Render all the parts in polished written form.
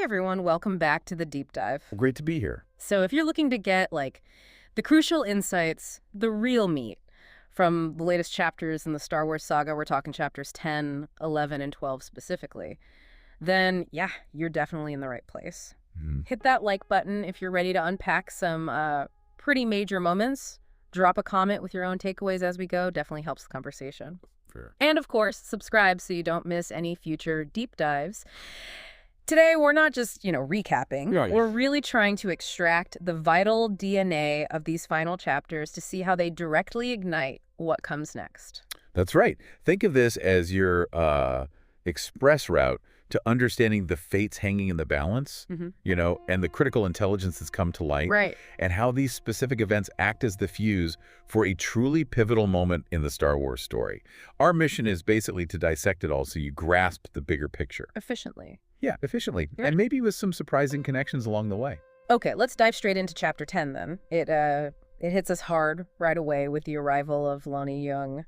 everyone, welcome back to the deep dive. Great to be here. So if you're looking to get the crucial insights, the real meat from the latest chapters in the Star Wars saga, we're talking chapters 10, 11, and 12 specifically, then yeah, you're definitely in the right place. Hit that like button if you're ready to unpack some pretty major moments. Drop a comment with your own takeaways as we go. Definitely helps the conversation. Fair. And of course, subscribe so you don't miss any future deep dives. Today, we're not just, recapping. Right. We're really trying to extract the vital DNA of these final chapters to see how they directly ignite what comes next. That's right. Think of this as your express route to understanding the fates hanging in the balance, and the critical intelligence that's come to light. Right. And how these specific events act as the fuse for a truly pivotal moment in the Star Wars story. Our mission is basically to dissect it all so you grasp the bigger picture. Efficiently. Yeah, efficiently. Right. And maybe with some surprising connections along the way. Okay, let's dive straight into Chapter 10 then. It hits us hard right away with the arrival of Lonnie Young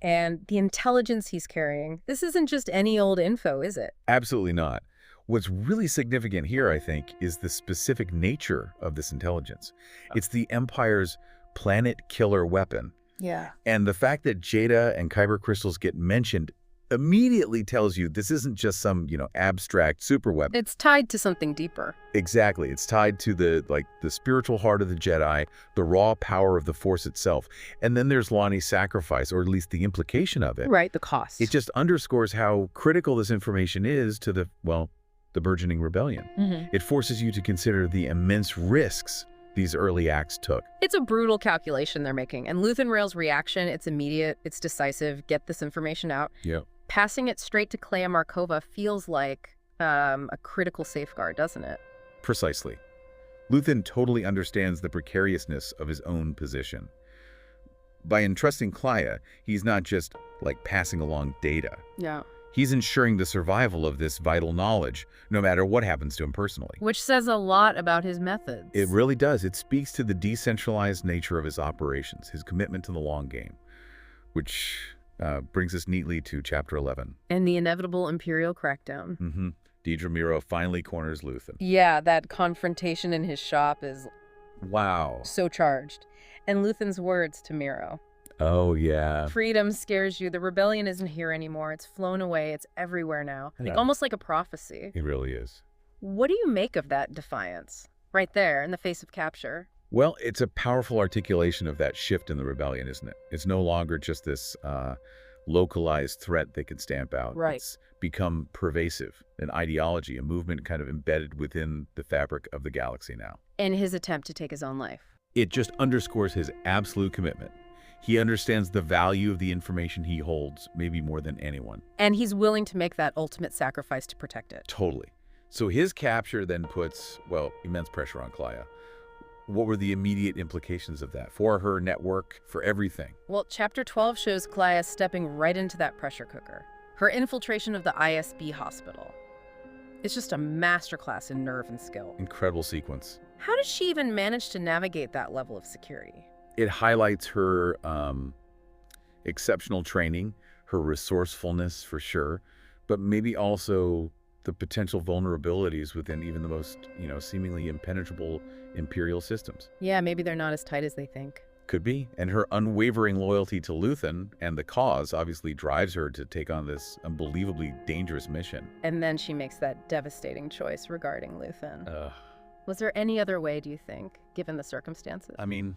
and the intelligence he's carrying. This isn't just any old info, is it? Absolutely not. What's really significant here, I think, is the specific nature of this intelligence. It's the Empire's planet killer weapon. Yeah. And the fact that Jada and Kyber crystals get mentioned immediately tells you this isn't just some, abstract super weapon. It's tied to something deeper. Exactly. It's tied to the spiritual heart of the Jedi, the raw power of the Force itself. And then there's Lonnie's sacrifice, or at least the implication of it. Right, the cost. It just underscores how critical this information is to the burgeoning rebellion. It forces you to consider the immense risks these early acts took. It's a brutal calculation they're making. And Luthen Rael's reaction, it's immediate, it's decisive, get this information out. Yep. Passing it straight to Clea Markova feels like a critical safeguard, doesn't it? Precisely. Luthen totally understands the precariousness of his own position. By entrusting Clea, he's not just, passing along data. Yeah. He's ensuring the survival of this vital knowledge, no matter what happens to him personally. Which says a lot about his methods. It really does. It speaks to the decentralized nature of his operations, his commitment to the long game, which brings us neatly to Chapter 11. And the inevitable Imperial crackdown. Dedra Meero finally corners Luthen. Yeah, that confrontation in his shop is Wow. so charged. And Luthen's words to Meero. Oh, yeah. Freedom scares you. The rebellion isn't here anymore. It's flown away. It's everywhere now. Yeah. Almost like a prophecy. It really is. What do you make of that defiance? Right there, in the face of capture. Well, it's a powerful articulation of that shift in the rebellion, isn't it? It's no longer just this localized threat they could stamp out. Right. It's become pervasive, an ideology, a movement kind of embedded within the fabric of the galaxy now. In his attempt to take his own life. It just underscores his absolute commitment. He understands the value of the information he holds, maybe more than anyone. And he's willing to make that ultimate sacrifice to protect it. Totally. So his capture then puts, immense pressure on Clea. What were the immediate implications of that for her network, for everything? Well, Chapter 12 shows Clea stepping right into that pressure cooker. Her infiltration of the ISB hospital. It's just a masterclass in nerve and skill. Incredible sequence. How does she even manage to navigate that level of security? It highlights her exceptional training, her resourcefulness for sure, but maybe also the potential vulnerabilities within even the most, seemingly impenetrable Imperial systems. Yeah, maybe they're not as tight as they think. Could be. And her unwavering loyalty to Luthen and the cause obviously drives her to take on this unbelievably dangerous mission. And then she makes that devastating choice regarding Luthen. Ugh. Was there any other way, do you think, given the circumstances? I mean,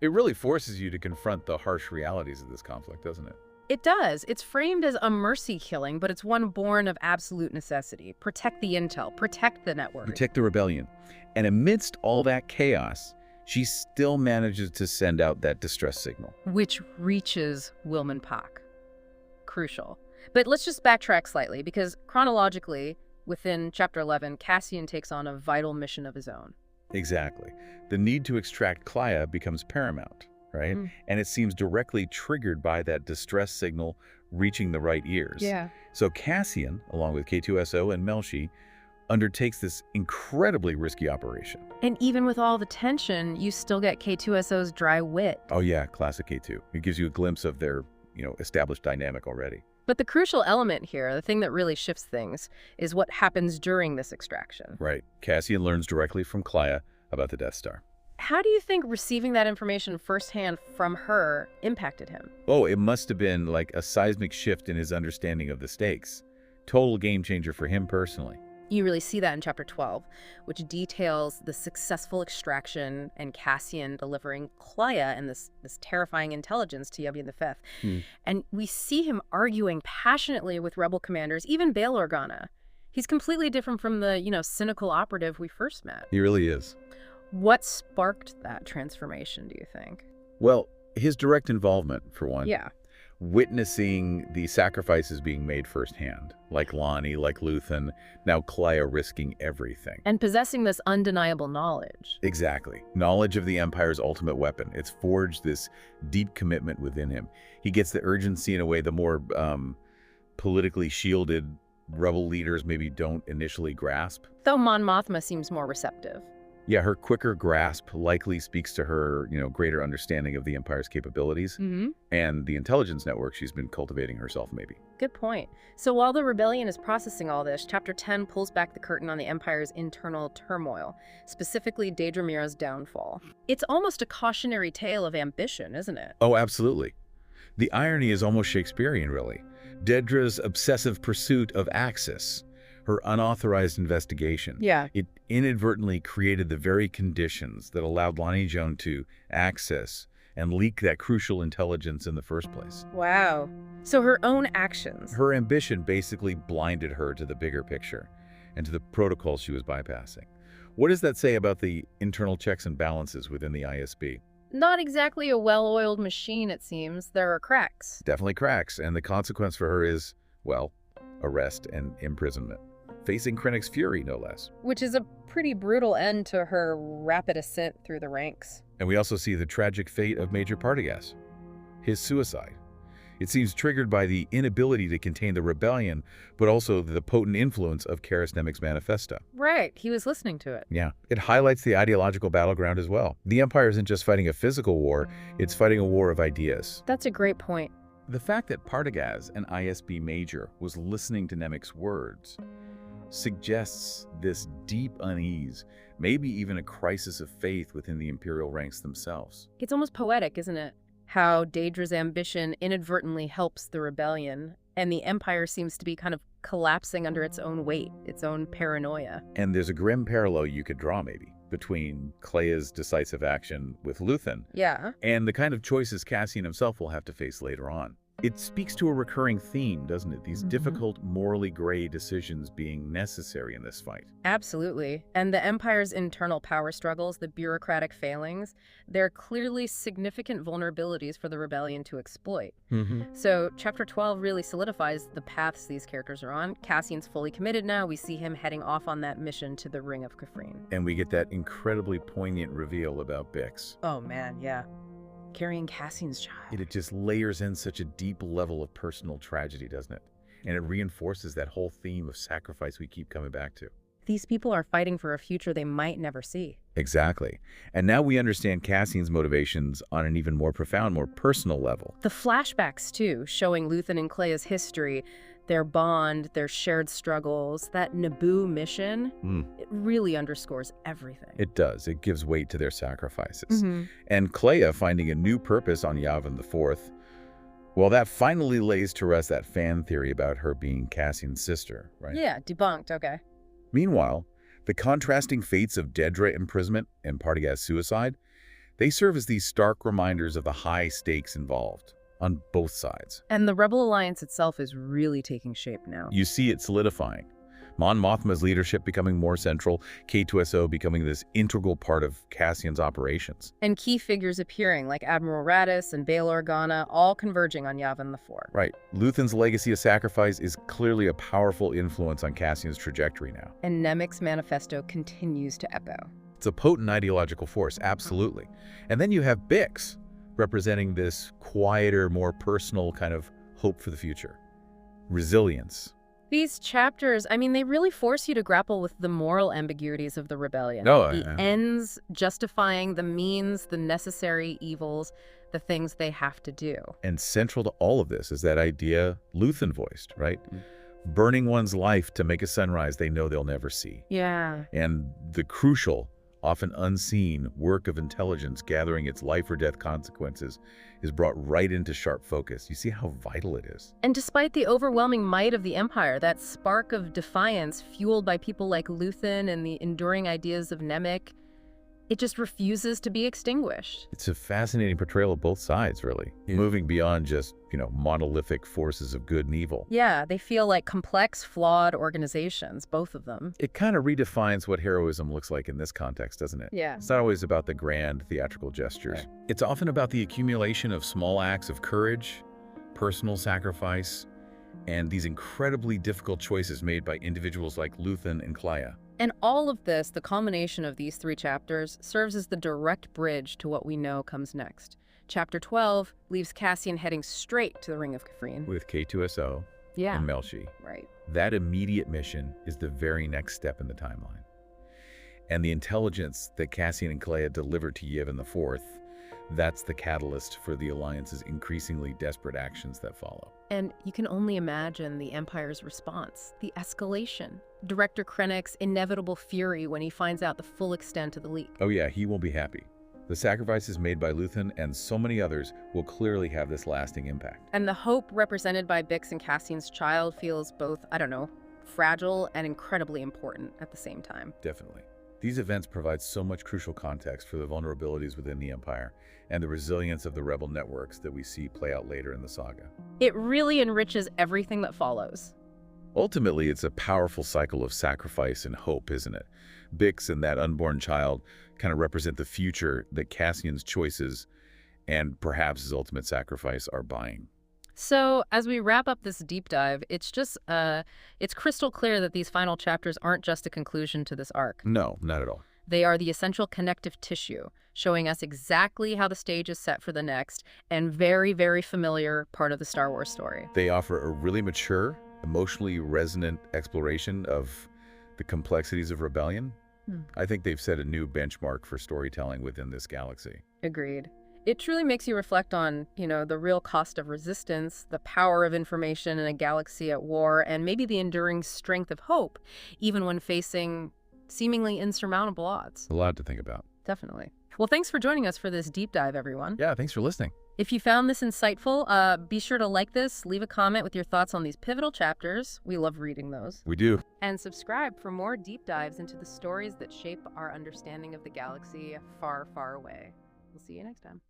it really forces you to confront the harsh realities of this conflict, doesn't it? It does. It's framed as a mercy killing, but it's one born of absolute necessity. Protect the intel, protect the network. Protect the rebellion. And amidst all that chaos, she still manages to send out that distress signal. Which reaches Wilman Pak. Crucial. But let's just backtrack slightly, because chronologically, within Chapter 11, Cassian takes on a vital mission of his own. Exactly. The need to extract Clea becomes paramount, right? And it seems directly triggered by that distress signal reaching the right ears. Yeah. So Cassian, along with K2SO and Melshi, undertakes this incredibly risky operation. And even with all the tension, you still get K2SO's dry wit. Oh yeah, classic K2. It gives you a glimpse of their, established dynamic already. But the crucial element here, the thing that really shifts things, is what happens during this extraction. Right. Cassian learns directly from Clea about the Death Star. How do you think receiving that information firsthand from her impacted him? Oh, it must have been like a seismic shift in his understanding of the stakes. Total game changer for him personally. You really see that in Chapter 12, which details the successful extraction and Cassian delivering Clea and this terrifying intelligence to Yevon V. And we see him arguing passionately with rebel commanders, even Bail Organa. He's completely different from the, cynical operative we first met. He really is. What sparked that transformation, do you think? Well, his direct involvement, for one. Yeah. Witnessing the sacrifices being made firsthand, like Lonnie, like Luthen, now Clea risking everything. And possessing this undeniable knowledge. Exactly. Knowledge of the Empire's ultimate weapon. It's forged this deep commitment within him. He gets the urgency in a way the more politically shielded rebel leaders maybe don't initially grasp. Though Mon Mothma seems more receptive. Yeah, her quicker grasp likely speaks to her, greater understanding of the Empire's capabilities and the intelligence network she's been cultivating herself, maybe. Good point. So while the rebellion is processing all this, Chapter 10 pulls back the curtain on the Empire's internal turmoil, specifically Dedra Meera's downfall. It's almost a cautionary tale of ambition, isn't it? Oh, absolutely. The irony is almost Shakespearean, really. Dedra's obsessive pursuit of Axis, her unauthorized investigation. Yeah. It inadvertently created the very conditions that allowed Lonnie Joan to access and leak that crucial intelligence in the first place. Wow. So her own actions. Her ambition basically blinded her to the bigger picture and to the protocols she was bypassing. What does that say about the internal checks and balances within the ISB? Not exactly a well-oiled machine, it seems. There are cracks. Definitely cracks, and the consequence for her is, well, arrest and imprisonment. Facing Krennic's fury, no less. Which is a pretty brutal end to her rapid ascent through the ranks. And we also see the tragic fate of Major Partagas, his suicide. It seems triggered by the inability to contain the rebellion, but also the potent influence of Karis Nemik's manifesto. Right, he was listening to it. Yeah, it highlights the ideological battleground as well. The Empire isn't just fighting a physical war, it's fighting a war of ideas. That's a great point. The fact that Partagas, an ISB major, was listening to Nemik's words suggests this deep unease, maybe even a crisis of faith within the Imperial ranks themselves. It's almost poetic, isn't it? How Dedra's ambition inadvertently helps the rebellion, and the Empire seems to be kind of collapsing under its own weight, its own paranoia. And there's a grim parallel you could draw, maybe, between Clea's decisive action with Luthen and the kind of choices Cassian himself will have to face later on. It speaks to a recurring theme, doesn't it? These difficult, morally gray decisions being necessary in this fight. Absolutely. And the Empire's internal power struggles, the bureaucratic failings, they're clearly significant vulnerabilities for the rebellion to exploit. So Chapter 12 really solidifies the paths these characters are on. Cassian's fully committed now. We see him heading off on that mission to the Ring of Kafrene. And we get that incredibly poignant reveal about Bix. Oh, man, yeah. Carrying Cassian's child. It just layers in such a deep level of personal tragedy, doesn't it? And it reinforces that whole theme of sacrifice we keep coming back to. These people are fighting for a future they might never see. Exactly. And now we understand Cassian's motivations on an even more profound, more personal level. The flashbacks, too, showing Luthen and Clea's history, their bond, their shared struggles, that Naboo mission, it really underscores everything. It does. It gives weight to their sacrifices. And Clea finding a new purpose on Yavin IV, well, that finally lays to rest that fan theory about her being Cassian's sister, right? Yeah, debunked, okay. Meanwhile, the contrasting fates of Dedra imprisonment and Partagas' suicide, they serve as these stark reminders of the high stakes involved on both sides. And the Rebel Alliance itself is really taking shape now. You see it solidifying. Mon Mothma's leadership becoming more central, K2SO becoming this integral part of Cassian's operations. And key figures appearing, like Admiral Raddus and Bail Organa, all converging on Yavin IV. Right. Luthen's legacy of sacrifice is clearly a powerful influence on Cassian's trajectory now. And Nemik's manifesto continues to echo. It's a potent ideological force, absolutely. And then you have Bix, representing this quieter, more personal kind of hope for the future. Resilience. These chapters, I mean, they really force you to grapple with the moral ambiguities of the rebellion. Oh, the ends justifying the means, the necessary evils, the things they have to do. And central to all of this is that idea Luthen voiced, right? Burning one's life to make a sunrise they know they'll never see. Yeah. And the crucial, often unseen work of intelligence gathering its life or death consequences is brought right into sharp focus. You see how vital it is. And despite the overwhelming might of the Empire, that spark of defiance fueled by people like Luthen and the enduring ideas of Nemik, it just refuses to be extinguished. It's a fascinating portrayal of both sides, really. Yeah. Moving beyond just, monolithic forces of good and evil. Yeah, they feel like complex, flawed organizations, both of them. It kind of redefines what heroism looks like in this context, doesn't it? Yeah. It's not always about the grand theatrical gestures. Right. It's often about the accumulation of small acts of courage, personal sacrifice, and these incredibly difficult choices made by individuals like Luthen and Kleya. And all of this, the culmination of these 3 chapters, serves as the direct bridge to what we know comes next. Chapter 12 leaves Cassian heading straight to the Ring of Kafrene. With K2SO and Melshi. Right. That immediate mission is the very next step in the timeline. And the intelligence that Cassian and Kleya delivered to Yevon IV, that's the catalyst for the Alliance's increasingly desperate actions that follow. And you can only imagine the Empire's response, the escalation. Director Krennic's inevitable fury when he finds out the full extent of the leak. Oh yeah, he won't be happy. The sacrifices made by Luthen and so many others will clearly have this lasting impact. And the hope represented by Bix and Cassian's child feels both, fragile and incredibly important at the same time. Definitely. These events provide so much crucial context for the vulnerabilities within the Empire and the resilience of the rebel networks that we see play out later in the saga. It really enriches everything that follows. Ultimately, it's a powerful cycle of sacrifice and hope, isn't it? Bix and that unborn child kind of represent the future that Cassian's choices and perhaps his ultimate sacrifice are buying. So, as we wrap up this deep dive, it's crystal clear that these final chapters aren't just a conclusion to this arc. No, not at all. They are the essential connective tissue, showing us exactly how the stage is set for the next and very, very familiar part of the Star Wars story. They offer a really mature, emotionally resonant exploration of the complexities of rebellion. I think they've set a new benchmark for storytelling within this galaxy. Agreed. It truly makes you reflect on, the real cost of resistance, the power of information in a galaxy at war, and maybe the enduring strength of hope, even when facing seemingly insurmountable odds. A lot to think about. Definitely. Well, thanks for joining us for this deep dive, everyone. Yeah, thanks for listening. If you found this insightful, be sure to like this, leave a comment with your thoughts on these pivotal chapters. We love reading those. We do. And subscribe for more deep dives into the stories that shape our understanding of the galaxy far, far away. We'll see you next time.